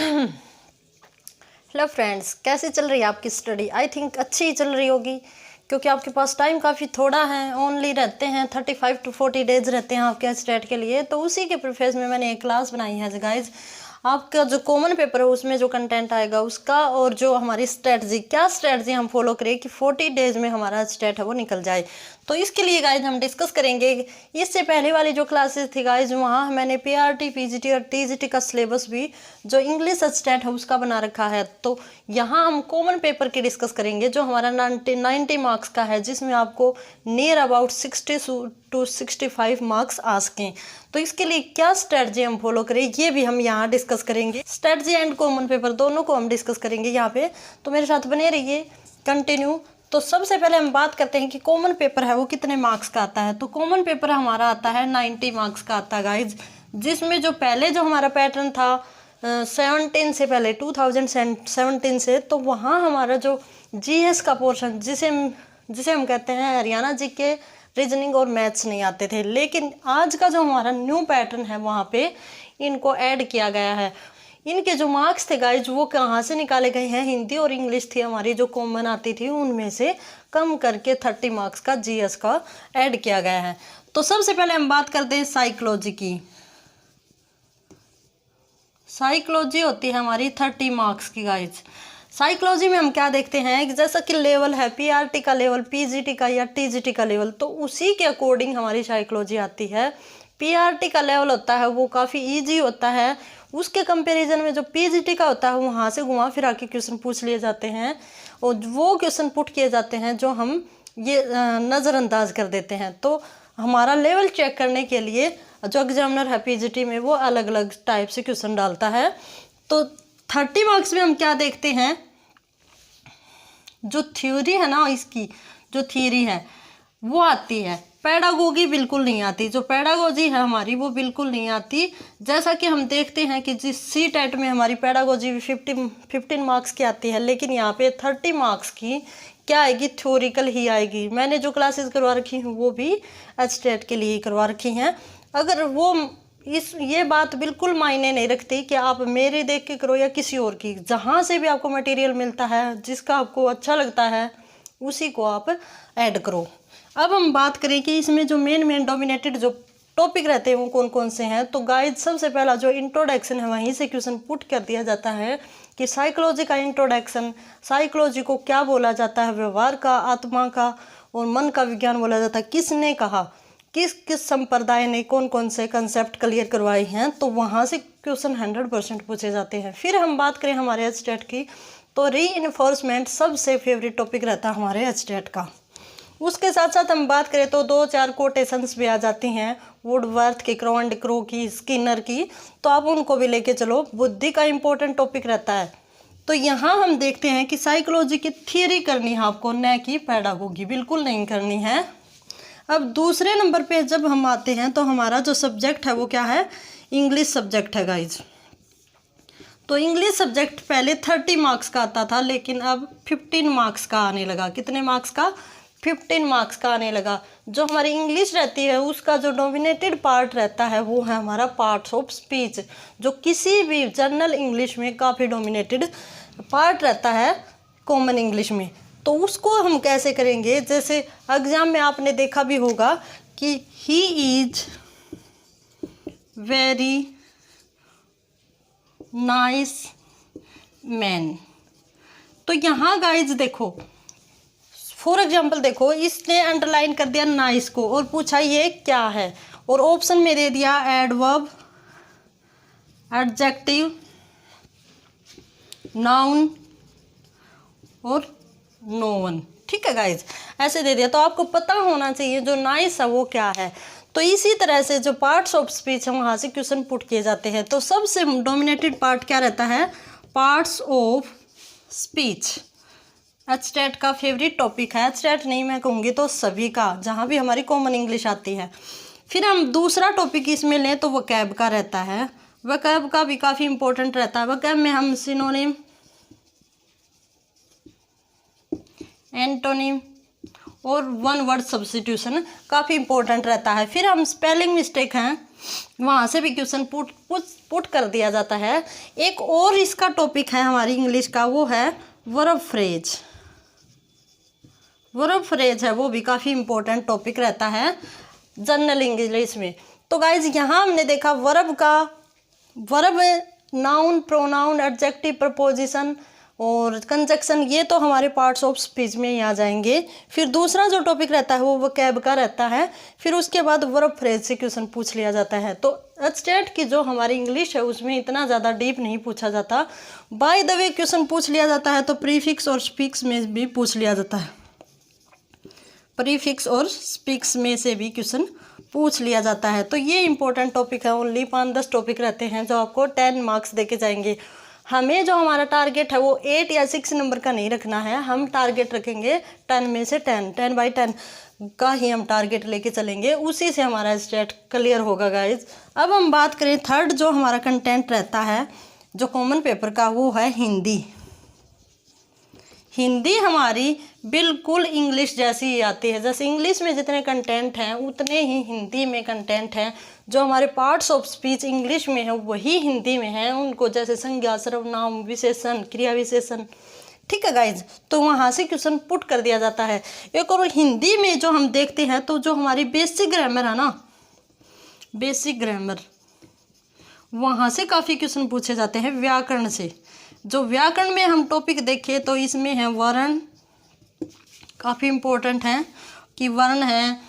Hello friends, कैसे चल रही है आपकी स्टडी? आई थिंक अच्छी ही चल रही होगी, क्योंकि आपके पास टाइम काफ़ी थोड़ा है। ओनली रहते हैं 35 to 40 डेज रहते हैं आपके स्टेट के लिए। तो उसी के प्रिफेस में मैंने एक क्लास बनाई है गाइज। आपका जो कॉमन पेपर है उसमें जो कंटेंट आएगा उसका, और जो हमारी स्ट्रेटजी, क्या स्ट्रेटजी हम फॉलो करें कि 40 डेज में हमारा स्टेट है वो निकल जाए। तो इसके लिए गाइज हम डिस्कस करेंगे। इससे पहले वाली जो क्लासेस थी गाइज, वहाँ मैंने पीआरटी, पीजीटी और टीजीटी का सिलेबस भी जो इंग्लिश स्टेट है उसका बना रखा है। तो यहाँ हम कॉमन पेपर की डिस्कस करेंगे जो हमारा 90 मार्क्स का है, जिसमें आपको नियर अबाउट 60 to 65 मार्क्स आ सकें। तो इसके लिए क्या स्ट्रेटजी हम फॉलो करें ये भी हम यहाँ डिस्कस करेंगे। स्ट्रेटजी एंड कॉमन पेपर दोनों को हम डिस्कस करेंगे यहाँ पे, तो मेरे साथ बने रहिए कंटिन्यू। तो सबसे पहले हम बात करते हैं कि कॉमन पेपर है वो कितने मार्क्स का आता है। तो कॉमन पेपर हमारा आता है 90 मार्क्स का आता है गाइज, जिसमें जो पहले जो हमारा पैटर्न था 17 से पहले 2017 से, तो वहाँ हमारा जो जीएस का पोर्शन जिसे हम कहते हैं हरियाणा जी के रीजनिंग और मैथ्स नहीं आते थे। लेकिन आज का जो हमारा न्यू पैटर्न है वहाँ पे इनको ऐड किया गया है। इनके जो मार्क्स थे गाइज वो कहाँ से निकाले गए हैं? हिंदी और इंग्लिश थी हमारी जो कॉमन आती थी उनमें से कम करके 30 मार्क्स का जीएस का ऐड किया गया है। तो सबसे पहले हम बात करते हैं साइकोलॉजी की। साइकोलॉजी होती है हमारी 30 मार्क्स की गाइज। साइकोलॉजी में हम क्या देखते हैं कि जैसा कि लेवल है पीआरटी का लेवल, पीजीटी का या टीजीटी का लेवल, तो उसी के अकॉर्डिंग हमारी साइकोलॉजी आती है। पीआरटी का लेवल होता है वो काफ़ी इजी होता है, उसके कंपैरिजन में जो पीजीटी का होता है वहाँ से घुमा फिरा के क्वेश्चन पूछ लिए जाते हैं, और वो क्वेश्चन पुट किए जाते हैं जो हम ये नज़रअंदाज कर देते हैं। तो हमारा लेवल चेक करने के लिए जो एग्जामिनर है पीजीटी में वो अलग अलग टाइप से क्वेश्चन डालता है। तो 30 मार्क्स में हम क्या देखते हैं, जो थ्योरी है ना, इसकी जो थ्योरी है वो आती है। पेडागोगी बिल्कुल नहीं आती, जो पेडागोजी है हमारी वो बिल्कुल नहीं आती। जैसा कि हम देखते हैं कि जिस सी टेट में हमारी पेडागोजी 15 मार्क्स की आती है, लेकिन यहाँ पे 30 मार्क्स की क्या आएगी? थ्योरिकल ही आएगी। मैंने जो क्लासेस करवा रखी हैं वो भी एच टेट के लिए ही करवा रखी हैं। अगर वो ये बात बिल्कुल मायने नहीं रखती कि आप मेरे देख के करो या किसी और की, जहाँ से भी आपको मटेरियल मिलता है जिसका आपको अच्छा लगता है उसी को आप ऐड करो। अब हम बात करें कि इसमें जो मेन डोमिनेटेड जो टॉपिक रहते हैं वो कौन कौन से हैं। तो गाइड सबसे पहला जो इंट्रोडक्शन है वहीं से क्वेश्चन पुट कर दिया जाता है कि साइकोलॉजी का इंट्रोडक्शन, साइकोलॉजी को क्या बोला जाता है? व्यवहार का, आत्मा का और मन का विज्ञान बोला जाता है। किसने कहा? किस किस संप्रदाय ने कौन कौन से कंसेप्ट क्लियर करवाए हैं? तो वहाँ से क्वेश्चन 100% पूछे जाते हैं। फिर हम बात करें हमारे एच टेट की, तो री इन्फोर्समेंट सबसे फेवरेट टॉपिक रहता है हमारे एच टेट का। उसके साथ साथ हम बात करें तो 2-4 कोटेशंस भी आ जाती हैं, वुडवर्थ की, क्रो एंड क्रो की, स्किनर की, तो आप उनको भी लेके चलो। बुद्धि का इंपॉर्टेंट टॉपिक रहता है। तो यहाँ हम देखते हैं कि साइकोलॉजी की थियरी करनी है आपको, न कि पेडागोगी, बिल्कुल नहीं करनी है। अब दूसरे नंबर पे जब हम आते हैं तो हमारा जो सब्जेक्ट है वो क्या है? इंग्लिश सब्जेक्ट है गाइज। तो इंग्लिश सब्जेक्ट पहले 30 मार्क्स का आता था, लेकिन अब 15 मार्क्स का आने लगा। कितने मार्क्स का? 15 मार्क्स का आने लगा। जो हमारी इंग्लिश रहती है उसका जो डोमिनेटेड पार्ट रहता है वो है हमारा पार्ट्स ऑफ स्पीच, जो किसी भी जनरल इंग्लिश में काफ़ी डोमिनेटेड पार्ट रहता है कॉमन इंग्लिश में। तो उसको हम कैसे करेंगे? जैसे एग्जाम में आपने देखा भी होगा कि he is very nice man. तो यहाँ गाइज देखो, फॉर एग्जाम्पल देखो, इसने अंडरलाइन कर दिया नाइस को और पूछा ये क्या है, और ऑप्शन में दे दिया एडवर्ब, एडजेक्टिव, नाउन और नोवन। ठीक है गाइज, ऐसे दे दिया। तो आपको पता होना चाहिए जो नाइस है वो क्या है। तो इसी तरह से जो पार्ट्स ऑफ स्पीच है वहाँ से क्वेश्चन पुट किए जाते हैं। तो सबसे डोमिनेटेड पार्ट क्या रहता है? Parts of speech. H TET का फेवरेट टॉपिक है। एच टेट नहीं मैं कहूँगी तो सभी का, जहाँ भी हमारी कॉमन इंग्लिश आती है। फिर हम दूसरा टॉपिक इसमें लें तो वोकैब का रहता है। वोकैब का भी काफ़ी इंपॉर्टेंट रहता है। वोकैब में हम सिनोनिम, एंटोनिम और वन वर्ड सब्स्टिट्यूशन काफ़ी इंपॉर्टेंट रहता है। फिर हम स्पेलिंग मिस्टेक हैं वहाँ से भी क्वेश्चन पुट कर दिया जाता है। एक और इसका टॉपिक है हमारी इंग्लिश का, वो है वर्ब फ्रेज। वर्ब फ्रेज है वो भी काफ़ी इंपॉर्टेंट टॉपिक रहता है जनरल इंग्लिश में। तो गाइज यहाँ हमने देखा वर्ब का, verb, noun, pronoun, adjective, preposition और कंजक्शन, ये तो हमारे पार्ट्स ऑफ स्पीच में ही आ जाएंगे। फिर दूसरा जो टॉपिक रहता है वो वोकैब का रहता है। फिर उसके बाद वर्ब फ्रेज से क्वेश्चन पूछ लिया जाता है। तो स्टेट की जो हमारी इंग्लिश है उसमें इतना ज़्यादा डीप नहीं पूछा जाता। बाय द वे क्वेश्चन पूछ लिया जाता है तो प्रीफिक्स और स्पीक्स में भी पूछ लिया जाता है। प्रीफिक्स और स्पीक्स में से भी क्वेश्चन पूछ लिया जाता है। तो ये इंपॉर्टेंट टॉपिक है। ओनली 5-10 टॉपिक रहते हैं जो आपको 10 मार्क्स देके जाएंगे। हमें जो हमारा टारगेट है वो 8 या 6 नंबर का नहीं रखना है। हम टारगेट रखेंगे 10 में से 10 बाई 10 का ही हम टारगेट लेके चलेंगे, उसी से हमारा स्टेट क्लियर होगा गाइज। अब हम बात करें थर्ड जो हमारा कंटेंट रहता है जो कॉमन पेपर का, वो है हिंदी। हिंदी हमारी बिल्कुल इंग्लिश जैसी ही आती है। जैसे इंग्लिश में जितने कंटेंट हैं उतने ही हिंदी में कंटेंट हैं। जो हमारे पार्ट्स ऑफ स्पीच इंग्लिश में है वही हिंदी में है। उनको जैसे संज्ञा, सर्वनाम, विशेषण, क्रिया विशेषण, ठीक है गाइज। तो वहाँ से क्वेश्चन पुट कर दिया जाता है। एक और हिंदी में जो हम देखते हैं तो जो हमारी बेसिक ग्रामर है ना, बेसिक ग्रामर, वहाँ से काफ़ी क्वेश्चन पूछे जाते हैं व्याकरण से। जो व्याकरण में हम टॉपिक देखें तो इसमें है वर्ण, काफ़ी इम्पोर्टेंट है कि वर्ण है,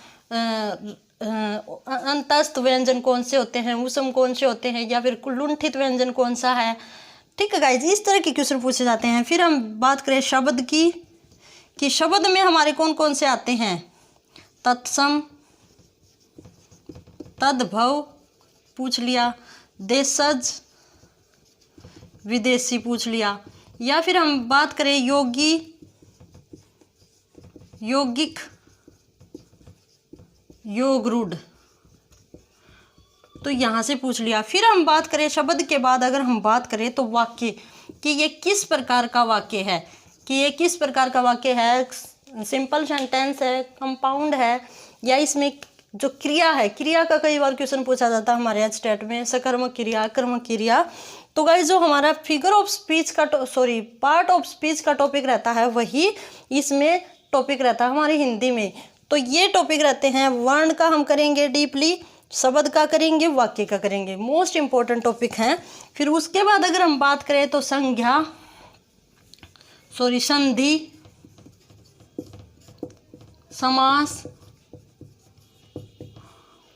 अंतस्थ व्यंजन कौन से होते हैं, उसम कौन से होते हैं, या फिर लुंठित व्यंजन कौन सा है, ठीक है गाइज। इस तरह के क्वेश्चन पूछे जाते हैं। फिर हम बात करें शब्द की कि शब्द में हमारे कौन कौन से आते हैं, तत्सम, तद्भव पूछ लिया, देशज, विदेशी पूछ लिया। या फिर हम बात करें योगी, यौगिक, योग रूढ़, तो यहाँ से पूछ लिया। फिर हम बात करें शब्द के बाद अगर हम बात करें तो वाक्य कि ये किस प्रकार का वाक्य है, कि ये किस प्रकार का वाक्य है, सिंपल सेंटेंस है, कंपाउंड है, या इसमें जो क्रिया है, क्रिया का कई बार क्वेश्चन पूछा जाता है हमारे स्टेट में, सकर्मक क्रिया, कर्मक क्रिया। तो गाइस जो हमारा फिगर ऑफ स्पीच का पार्ट ऑफ स्पीच का टॉपिक रहता है वही इसमें टॉपिक रहता है हमारी हिंदी में। तो ये टॉपिक रहते हैं, वर्ण का हम करेंगे डीपली, शब्द का करेंगे, वाक्य का करेंगे, मोस्ट इंपॉर्टेंट टॉपिक हैं। फिर उसके बाद अगर हम बात करें तो संधि, समास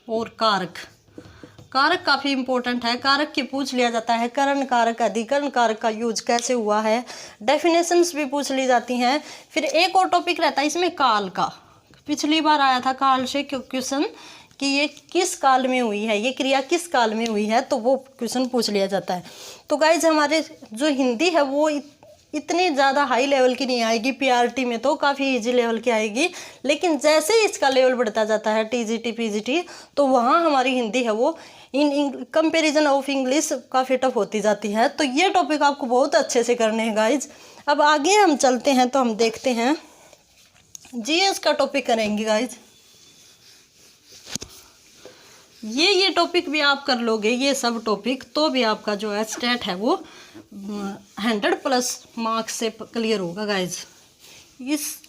और कारक। कारक काफ़ी इंपॉर्टेंट है। कारक की पूछ लिया जाता है, करण कारक, अधिकरण कारक का यूज कैसे हुआ है, डेफिनेशंस भी पूछ ली जाती हैं। फिर एक और टॉपिक रहता है इसमें काल का, पिछली बार आया था काल से क्वेश्चन कि ये किस काल में हुई है, ये क्रिया किस काल में हुई है, तो वो क्वेश्चन पूछ लिया जाता है। तो गाइज हमारे जो हिंदी है वो इतनी ज़्यादा हाई लेवल की नहीं आएगी, पीआरटी में तो काफ़ी इजी लेवल की आएगी, लेकिन जैसे ही इसका लेवल बढ़ता जाता है टीजीटी पीजीटी, तो वहाँ हमारी हिंदी है वो इन कंपैरिजन ऑफ इंग्लिश काफ़ी टफ होती जाती है। तो ये टॉपिक आपको बहुत अच्छे से करने हैं गाइज। अब आगे हम चलते हैं तो हम देखते हैं जीएस का टॉपिक करेंगे गाइज। ये टॉपिक भी आप कर लोगे, ये सब टॉपिक, तो भी आपका जो है स्टेट है वो 100+ मार्क्स से क्लियर होगा गाइज।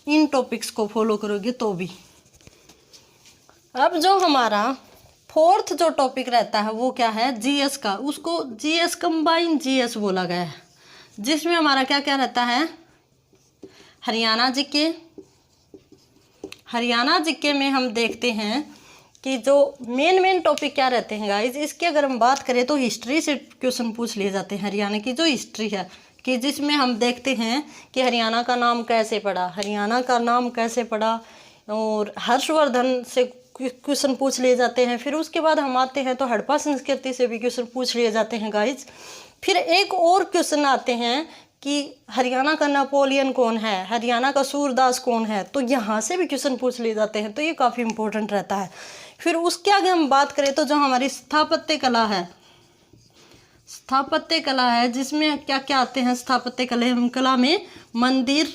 इन टॉपिक्स को फॉलो करोगे तो भी। अब जो हमारा फोर्थ जो टॉपिक रहता है वो क्या है, जीएस का। उसको जीएस कंबाइन जीएस बोला गया है, जिसमें हमारा क्या क्या रहता है, हरियाणा जीके में हम देखते हैं कि जो मेन टॉपिक क्या रहते हैं गाइज। इसकी अगर हम बात करें तो हिस्ट्री से क्वेश्चन पूछ लिए जाते हैं। हरियाणा की जो हिस्ट्री है कि जिसमें हम देखते हैं कि हरियाणा का नाम कैसे पड़ा, और हर्षवर्धन से क्वेश्चन पूछ लिए जाते हैं। फिर उसके बाद हम आते हैं तो हड़प्पा संस्कृति से भी क्वेश्चन पूछ लिए जाते हैं गाइज। फिर एक और क्वेश्चन आते हैं कि हरियाणा का नेपोलियन कौन है, हरियाणा का सूरदास कौन है, तो यहाँ से भी क्वेश्चन पूछ लिए जाते हैं। तो ये काफ़ी इंपॉर्टेंट रहता है। फिर उसके आगे हम बात करें तो जो हमारी स्थापत्य कला है जिसमें क्या क्या आते हैं, स्थापत्य कला में मंदिर,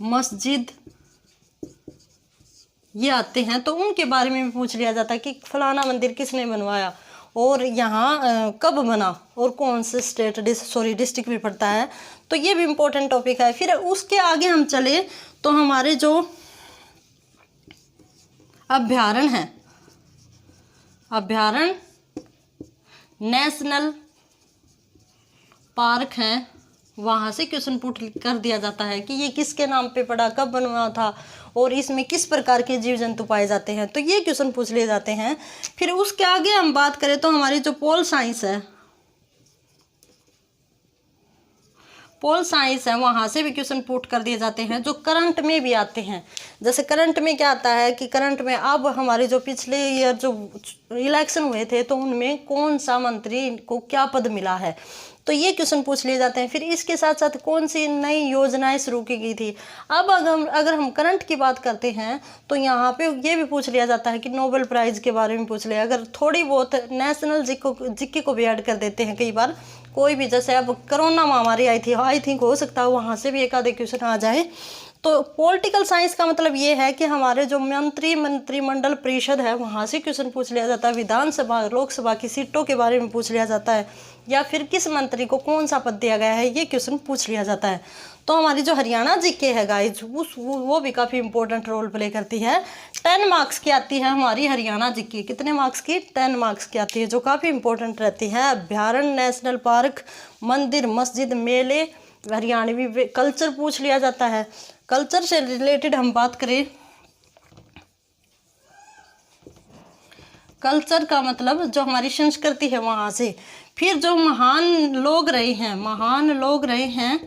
मस्जिद, ये आते हैं, तो उनके बारे में भी पूछ लिया जाता है कि फलाना मंदिर किसने बनवाया और यहाँ कब बना और कौन से डिस्ट्रिक्ट में पड़ता है। तो ये भी इम्पोर्टेंट टॉपिक है। फिर उसके आगे हम चले तो हमारे जो अभ्यारण्य हैं, अभ्यारण्य नेशनल पार्क हैं, वहाँ से क्वेश्चन पुट कर दिया जाता है कि ये किसके नाम पे पड़ा, कब बनवा था और इसमें किस प्रकार के जीव जंतु पाए जाते हैं। तो ये क्वेश्चन पूछ लिए जाते हैं। फिर उसके आगे हम बात करें तो हमारी जो पोल साइंस है, पोल साइंस है, वहाँ से भी क्वेश्चन पुट कर दिए जाते हैं जो करंट में भी आते हैं। जैसे करंट में क्या आता है कि करंट में अब हमारे जो पिछले ईयर जो इलेक्शन हुए थे तो उनमें कौन सा मंत्री को क्या पद मिला है, तो ये क्वेश्चन पूछ लिए जाते हैं। फिर इसके साथ साथ कौन सी नई योजनाएं शुरू की गई थी। अब अगर हम करंट की बात करते हैं तो यहाँ पे ये भी पूछ लिया जाता है कि नोबेल प्राइज़ के बारे में पूछ लिया। अगर थोड़ी बहुत नेशनल जीके को भी ऐड कर देते हैं कई बार, कोई भी, जैसे अब कोरोना महामारी आई थी, आई थिंक हो सकता है वहाँ से भी एक आधे क्वेश्चन आ जाए। तो पॉलिटिकल साइंस का मतलब ये है कि हमारे जो मंत्रिमंडल परिषद है वहाँ से क्वेश्चन पूछ लिया जाता है। विधानसभा लोकसभा की सीटों के बारे में पूछ लिया जाता है, या फिर किस मंत्री को कौन सा पद दिया गया है, ये क्वेश्चन पूछ लिया जाता है। तो हमारी जो हरियाणा जीके है गाइज, वो भी काफ़ी इंपॉर्टेंट रोल प्ले करती है। 10 मार्क्स की आती है हमारी हरियाणा जीके। कितने मार्क्स की? 10 मार्क्स की आती है, जो काफ़ी इंपॉर्टेंट रहती है। अभ्यारण्य, नेशनल पार्क, मंदिर, मस्जिद, मेले, हरियाणवी कल्चर पूछ लिया जाता है। कल्चर से रिलेटेड हम बात करें, कल्चर का मतलब जो हमारी संस्कृति है वहाँ से। फिर जो महान लोग रहे हैं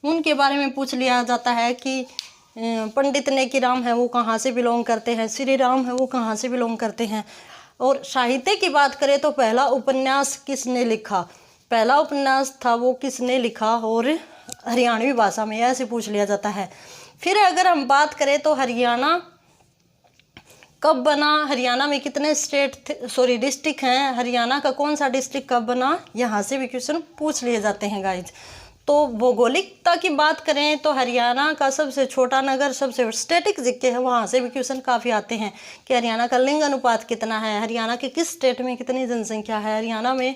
उनके बारे में पूछ लिया जाता है कि पंडित नेकीराम है वो कहाँ से बिलोंग करते हैं, श्री राम है वो कहाँ से बिलोंग करते हैं। और साहित्य की बात करें तो पहला उपन्यास किसने लिखा, पहला उपन्यास था वो किसने लिखा, और हरियाणवी भाषा में, ऐसे पूछ लिया जाता है। फिर अगर हम बात करें तो हरियाणा कब बना, हरियाणा में कितने डिस्ट्रिक्ट हैं, हरियाणा का कौन सा डिस्ट्रिक्ट कब बना, यहाँ से भी क्वेश्चन पूछ लिए जाते हैं गाइज। तो भौगोलिकता की बात करें तो हरियाणा का सबसे छोटा नगर, सबसे स्टैटिक जिले है, वहाँ से भी क्वेश्चन काफ़ी आते हैं कि हरियाणा का लिंग अनुपात कितना है, हरियाणा के किस स्टेट में कितनी जनसंख्या है, हरियाणा में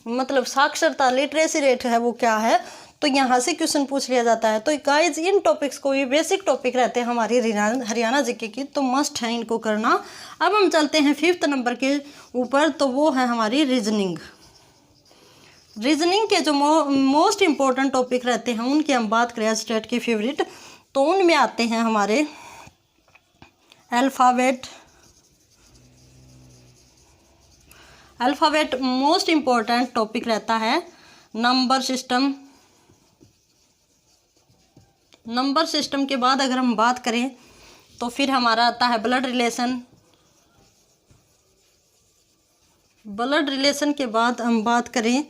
मतलब साक्षरता लिटरेसी रेट है वो क्या है। तो यहाँ से क्वेश्चन पूछ लिया जाता है। तो गाइज इन टॉपिक्स को, ये बेसिक टॉपिक रहते हैं हमारी हरियाणा जीके की, तो मस्ट है इनको करना। अब हम चलते हैं 5th नंबर के ऊपर, तो वो है हमारी रीजनिंग। रीजनिंग के जो मोस्ट इम्पोर्टेंट टॉपिक रहते हैं उनकी हम बात करें स्टेट के फेवरेट, तो उनमें आते हैं हमारे अल्फ़ाबेट मोस्ट इम्पोर्टेंट टॉपिक रहता है। नंबर सिस्टम के बाद अगर हम बात करें तो फिर हमारा आता है ब्लड रिलेशन के बाद हम बात करें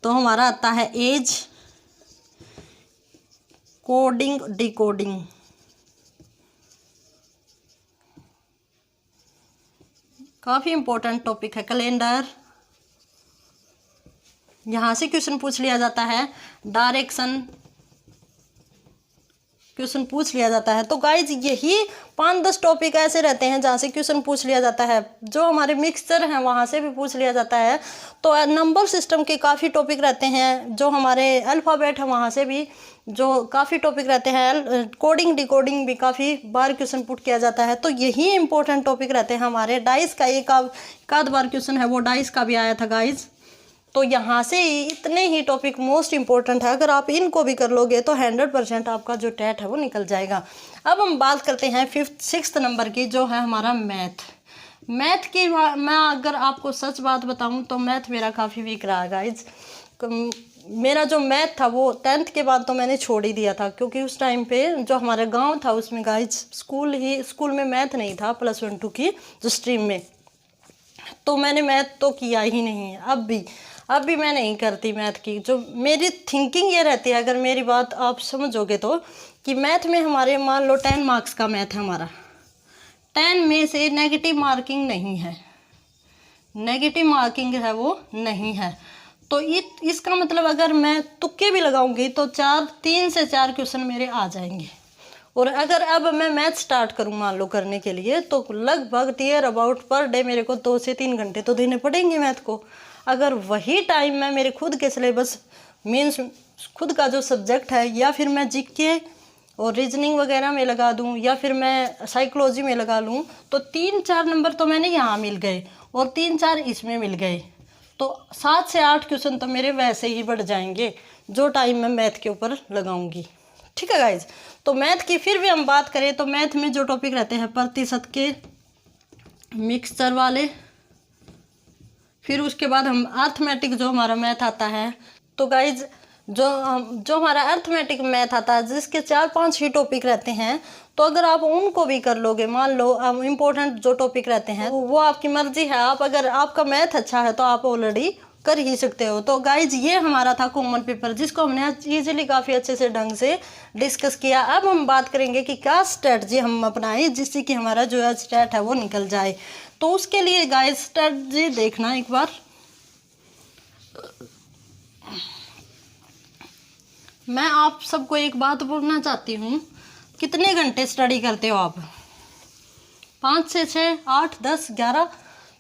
तो हमारा आता है एज, कोडिंग, डिकोडिंग। काफ़ी इंपॉर्टेंट टॉपिक है। कैलेंडर, यहाँ से क्वेश्चन पूछ लिया जाता है। डायरेक्शन क्वेश्चन पूछ लिया जाता है। तो गाइज यही 5-10 टॉपिक ऐसे रहते हैं जहाँ से क्वेश्चन पूछ लिया जाता है। जो हमारे मिक्सचर हैं वहाँ से भी पूछ लिया जाता है। तो नंबर सिस्टम के काफ़ी टॉपिक रहते हैं। जो हमारे अल्फ़ाबेट है वहाँ से भी जो काफ़ी टॉपिक रहते हैं। कोडिंग, डिकोडिंग भी काफ़ी बार क्वेश्चन पुट किया जाता है। तो यही इंपॉर्टेंट टॉपिक रहते हैं हमारे। डाइस का एक आध बार क्वेश्चन है वो डाइस का भी आया था गाइज। तो यहाँ से इतने ही टॉपिक मोस्ट इम्पोर्टेंट है। अगर आप इनको भी कर लोगे तो 100% आपका जो टेट है वो निकल जाएगा। अब हम बात करते हैं 6th नंबर की, जो है हमारा मैथ की। मैं अगर आपको सच बात बताऊं तो मैथ मेरा काफ़ी वीक रहा गाइज। मेरा जो मैथ था वो 10th के बाद तो मैंने छोड़ ही दिया था, क्योंकि उस टाइम पे जो हमारा गाँव था उसमें गाइज स्कूल में मैथ नहीं था +1 2 की जो स्ट्रीम में। तो मैंने मैथ तो किया ही नहीं। अब भी मैं नहीं करती मैथ की। जो मेरी थिंकिंग ये रहती है, अगर मेरी बात आप समझोगे तो, कि मैथ में हमारे मान लो 10 मार्क्स का मैथ है हमारा, 10 में से नेगेटिव मार्किंग नहीं है, नेगेटिव मार्किंग है वो नहीं है। तो इसका मतलब अगर मैं तुक्के भी लगाऊंगी तो 3 से 4 क्वेश्चन मेरे आ जाएंगे। और अगर अब मैं मैथ स्टार्ट करूँ मान लो करने के लिए, तो लगभग नियर अबाउट पर डे मेरे को 2 से 3 घंटे तो देने पड़ेंगे मैथ को। अगर वही टाइम मैं मेरे खुद के सिलेबस मीन्स खुद का जो सब्जेक्ट है, या फिर मैं जीके और रीजनिंग वगैरह में लगा दूं, या फिर मैं साइकोलॉजी में लगा लूं, तो 3-4 नंबर तो मैंने यहाँ मिल गए और 3-4 इसमें मिल गए, तो 7 से 8 क्वेश्चन तो मेरे वैसे ही बढ़ जाएंगे जो टाइम मैं मैथ के ऊपर लगाऊंगी। ठीक है गाइज। तो मैथ की फिर भी हम बात करें तो मैथ में जो टॉपिक रहते हैं प्रतिशत के, मिक्सचर वाले, फिर उसके बाद हम अर्थमेटिक जो हमारा मैथ आता है। तो गाइज जो हमारा अर्थमेटिक मैथ आता है जिसके 4-5 ही टॉपिक रहते हैं, तो अगर आप उनको भी कर लोगे, मान लो इम्पोर्टेंट जो टॉपिक रहते हैं वो आपकी मर्जी है, आप अगर आपका मैथ अच्छा है तो आप ऑलरेडी कर ही सकते हो। तो गाइज ये हमारा था कॉमन पेपर जिसको हमने इजीली काफ़ी अच्छे से ढंग से डिस्कस किया। अब हम बात करेंगे कि क्या स्ट्रेटजी हम अपनाएं जिससे कि हमारा जो स्टेट है वो निकल जाए। तो उसके लिए गाइज स्ट्रेटजी देखना एक बार। मैं आप सबको एक बात बोलना चाहती हूँ, कितने घंटे स्टडी करते हो आप? 5 से 6, 8, 10, 11,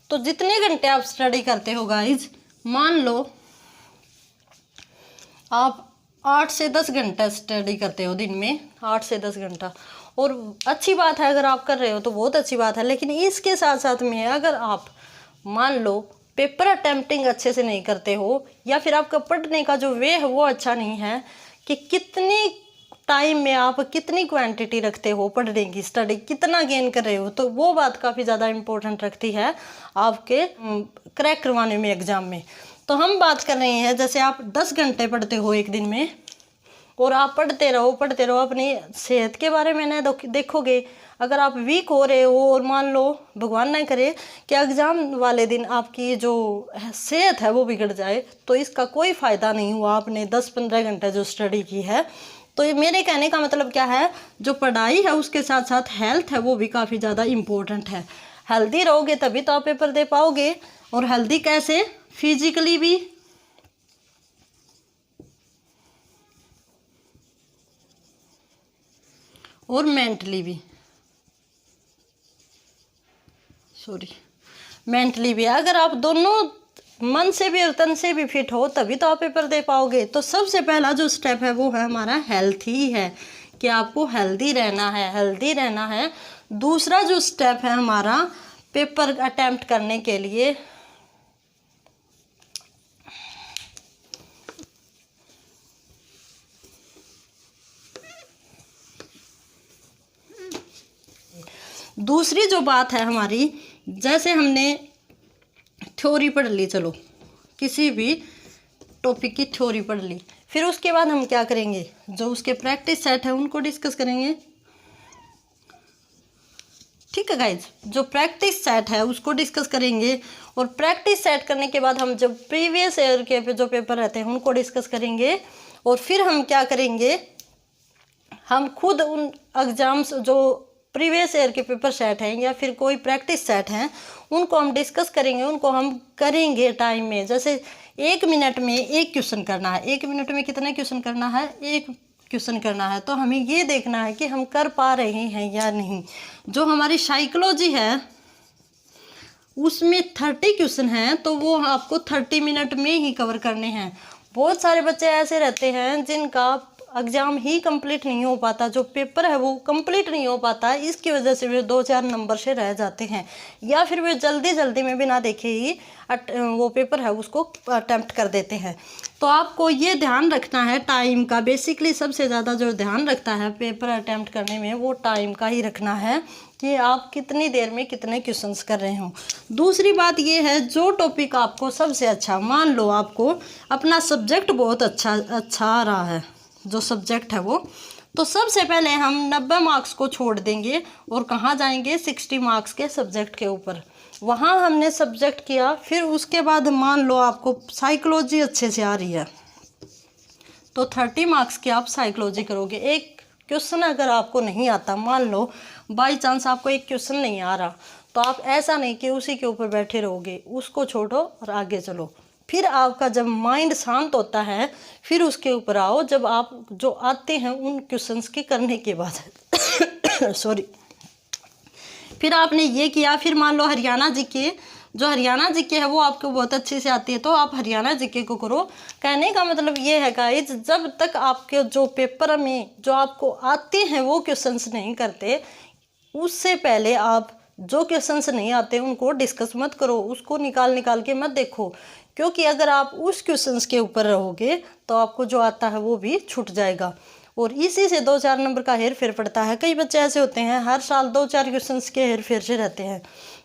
तो जितने घंटे आप स्टडी करते हो गाइज, मान लो आप 8 से 10 घंटा स्टडी करते हो दिन में, 8 से 10 घंटा, और अच्छी बात है अगर आप कर रहे हो तो बहुत अच्छी बात है। लेकिन इसके साथ साथ में अगर आप मान लो पेपर अटेम्प्टिंग अच्छे से नहीं करते हो, या फिर आपका पढ़ने का जो वे है वो अच्छा नहीं है, कि कितनी टाइम में आप कितनी क्वांटिटी रखते हो पढ़ने की, स्टडी कितना गेन कर रहे हो, तो वो बात काफ़ी ज़्यादा इम्पोर्टेंट रखती है आपके क्रैक करवाने में एग्ज़ाम में। तो हम बात कर रहे हैं जैसे आप 10 घंटे पढ़ते हो एक दिन में, और आप पढ़ते रहो अपनी सेहत के बारे में ना देखोगे। अगर आप वीक हो रहे हो और मान लो भगवान ना करे कि एग्ज़ाम वाले दिन आपकी जो सेहत है वो बिगड़ जाए, तो इसका कोई फ़ायदा नहीं हुआ आपने 10-15 घंटे जो स्टडी की है। तो ये मेरे कहने का मतलब क्या है, जो पढ़ाई है उसके साथ साथ हेल्थ है वो भी काफ़ी ज़्यादा इम्पोर्टेंट है। हेल्दी रहोगे तभी तो आप पेपर दे पाओगे, और हेल्दी कैसे? फिजिकली भी और मेंटली भी, मेंटली भी। अगर आप दोनों मन से भी और तन से भी फिट हो तभी तो आप पेपर दे पाओगे। तो सबसे पहला जो स्टेप है वो है हमारा हेल्थ ही है, कि आपको हेल्दी रहना है। दूसरा जो स्टेप है हमारा पेपर अटेम्प्ट करने के लिए, दूसरी जो बात है हमारी, जैसे हमने थ्योरी पढ़ ली, चलो किसी भी टॉपिक की थ्योरी पढ़ ली, फिर उसके बाद हम क्या करेंगे, जो उसके प्रैक्टिस सेट है उनको डिस्कस करेंगे। ठीक है गाइज, जो प्रैक्टिस सेट है उसको डिस्कस करेंगे, और प्रैक्टिस सेट करने के बाद हम जब प्रीवियस ईयर के जो पेपर रहते हैं उनको डिस्कस करेंगे। और फिर हम क्या करेंगे, हम खुद उन एग्जाम्स जो प्रीवियस ईयर के पेपर सेट हैं या फिर कोई प्रैक्टिस सेट हैं उनको हम डिस्कस करेंगे, उनको हम करेंगे टाइम में। जैसे 1 मिनट में 1 क्वेश्चन करना है, 1 मिनट में कितने क्वेश्चन करना है? 1 क्वेश्चन करना है। तो हमें ये देखना है कि हम कर पा रहे हैं या नहीं। जो हमारी साइकोलॉजी है उसमें 30 क्वेश्चन हैं, तो वो आपको 30 मिनट में ही कवर करने हैं। बहुत सारे बच्चे ऐसे रहते हैं जिनका एग्ज़ाम ही कंप्लीट नहीं हो पाता, जो पेपर है वो कंप्लीट नहीं हो पाता, इसकी वजह से वे 2-4 नंबर से रह जाते हैं, या फिर वे जल्दी में बिना देखे ही वो पेपर है उसको अटेम्प्ट कर देते हैं। तो आपको ये ध्यान रखना है टाइम का। बेसिकली सबसे ज़्यादा जो ध्यान रखता है पेपर अटेम्प्ट करने में वो टाइम का ही रखना है, कि आप कितनी देर में कितने क्वेश्चंस कर रहे हो। दूसरी बात ये है, जो टॉपिक आपको सबसे अच्छा, मान लो आपको अपना सब्जेक्ट बहुत अच्छा आ रहा है, जो सब्जेक्ट है वो, तो सबसे पहले हम 90 मार्क्स को छोड़ देंगे और कहाँ जाएंगे, 60 मार्क्स के सब्जेक्ट के ऊपर। वहाँ हमने सब्जेक्ट किया, फिर उसके बाद मान लो आपको साइकोलॉजी अच्छे से आ रही है तो 30 मार्क्स की आप साइकोलॉजी करोगे। एक क्वेश्चन अगर आपको नहीं आता, मान लो बाई चांस आपको एक क्वेश्चन नहीं आ रहा, तो आप ऐसा नहीं कि उसी के ऊपर बैठे रहोगे, उसको छोड़ो और आगे चलो। फिर आपका जब माइंड शांत होता है फिर उसके ऊपर आओ, जब आप जो आते हैं उन क्वेश्चंस के करने के बाद सॉरी। फिर आपने ये किया, फिर मान लो हरियाणा जीके, जो हरियाणा जीके है वो आपको बहुत अच्छे से आती है, तो आप हरियाणा जीके को करो। कहने का मतलब ये है गाइज, जब तक आपके जो पेपर में जो आपको आते हैं वो क्वेश्चंस नहीं करते, उससे पहले आप जो क्वेश्चंस नहीं आते उनको डिस्कस मत करो, उसको निकाल के मत देखो, क्योंकि अगर आप उस क्वेश्चंस के ऊपर रहोगे तो आपको जो आता है वो भी छूट जाएगा, और इसी से 2-4 नंबर का हेर फेर पड़ता है। कई बच्चे ऐसे होते हैं हर साल 2-4 क्वेश्चंस के हेर फेर से रहते हैं।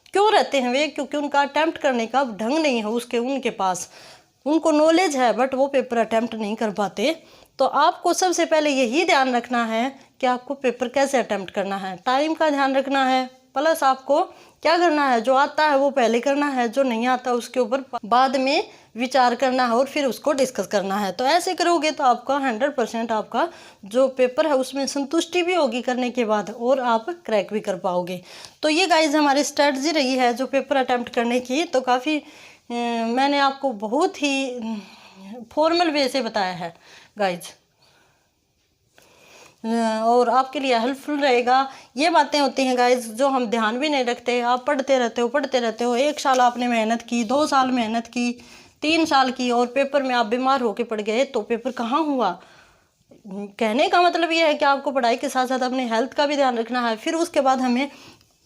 क्यों रहते हैं वे? क्योंकि उनका अटैम्प्ट करने का ढंग नहीं है उनके पास, उनको नॉलेज है बट वो पेपर अटैम्प्ट नहीं कर पाते। तो आपको सबसे पहले यही ध्यान रखना है कि आपको पेपर कैसे अटैम्प्ट करना है, टाइम का ध्यान रखना है, प्लस आपको क्या करना है, जो आता है वो पहले करना है, जो नहीं आता उसके ऊपर बाद में विचार करना है और फिर उसको डिस्कस करना है। तो ऐसे करोगे तो आपका 100% आपका जो पेपर है उसमें संतुष्टि भी होगी करने के बाद, और आप क्रैक भी कर पाओगे। तो ये गाइज हमारी स्ट्रेटजी रही है जो पेपर अटैम्प्ट करने की। तो काफ़ी मैंने आपको बहुत ही फॉर्मल वे से बताया है गाइज, और आपके लिए हेल्पफुल रहेगा। ये बातें होती हैं गाइज जो हम ध्यान भी नहीं रखते, आप पढ़ते रहते हो, 1 साल आपने मेहनत की, 2 साल मेहनत की, 3 साल की, और पेपर में आप बीमार होके पड़ गए तो पेपर कहाँ हुआ। कहने का मतलब ये है कि आपको पढ़ाई के साथ साथ अपने हेल्थ का भी ध्यान रखना है। फिर उसके बाद हमें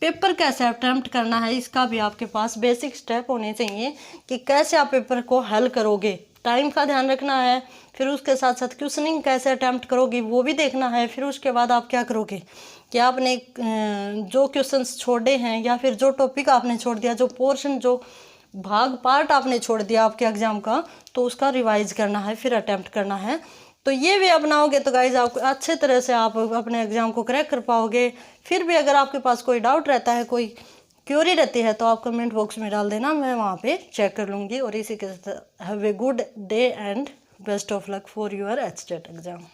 पेपर कैसे अटैम्प्ट करना है इसका भी आपके पास बेसिक स्टेप होने चाहिए कि कैसे आप पेपर को हल करोगे। टाइम का ध्यान रखना है, फिर उसके साथ साथ क्वेश्चनिंग कैसे अटैम्प्ट करोगे वो भी देखना है। फिर उसके बाद आप क्या करोगे कि आपने जो क्वेश्चंस छोड़े हैं या फिर जो टॉपिक आपने छोड़ दिया, जो पोर्शन, जो पार्ट आपने छोड़ दिया आपके एग्जाम का, तो उसका रिवाइज करना है, फिर अटैम्प्ट करना है। तो ये भी अपनाओगे तो गाइज आप अच्छे तरह से आप अपने एग्जाम को क्रैक कर पाओगे। फिर भी अगर आपके पास कोई डाउट रहता है, कोई क्यूरी रहती है, तो आप कमेंट बॉक्स में डाल देना, मैं वहाँ पे चेक कर लूँगी। और इसी के साथ have a good day and best of luck for your HTET exam.